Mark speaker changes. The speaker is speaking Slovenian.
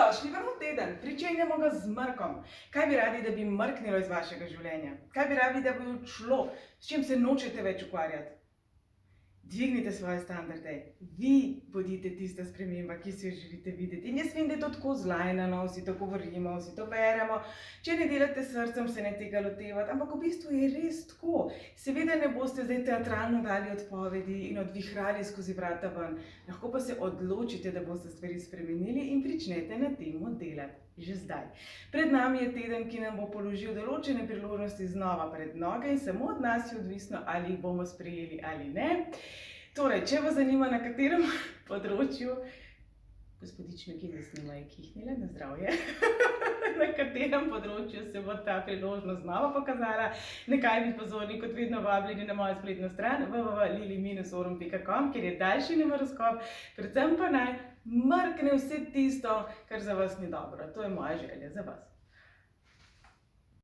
Speaker 1: Dobrodošli v nov teden. Pričenjamo ga z mrkom. Kaj bi radi, da bi mrknilo iz vašega življenja? Kaj bi radi, da bi odšlo? S čim se nočete več ukvarjati? Dvignite svoje standarde. Vi bodite tista sprememba, ki si jo želite videti. In jaz vem, da je to tako zlajnano, vsi to govorimo, vsi to beremo. Če ne delate s srcem, se ne tega lotevati, ampak v bistvu je res tako. Seveda ne boste zdaj teatralno dali odpovedi in odvihrali skozi vrata ven. Lahko pa se odločite, da boste stvari spremenili in pričnete na tem delati. Že zdaj. Pred nami je teden, ki nam bo položil določene priložnosti znova pred noge in samo od nas je odvisno, ali jih bomo sprejeli ali ne. Torej, če vas zanima, na katerem področju, gospodič me kje snima je kihnila, na zdravje, na katerem področju se bo ta priložnost znova pokazala, nekaj biti pozorni, kot vedno vabljeni na mojo spletno stran www.lili-orum.com, kjer je daljši horoskop, predvsem pa naj mrkne vse tisto, kar za vas ni dobro. To je moja želja za vas.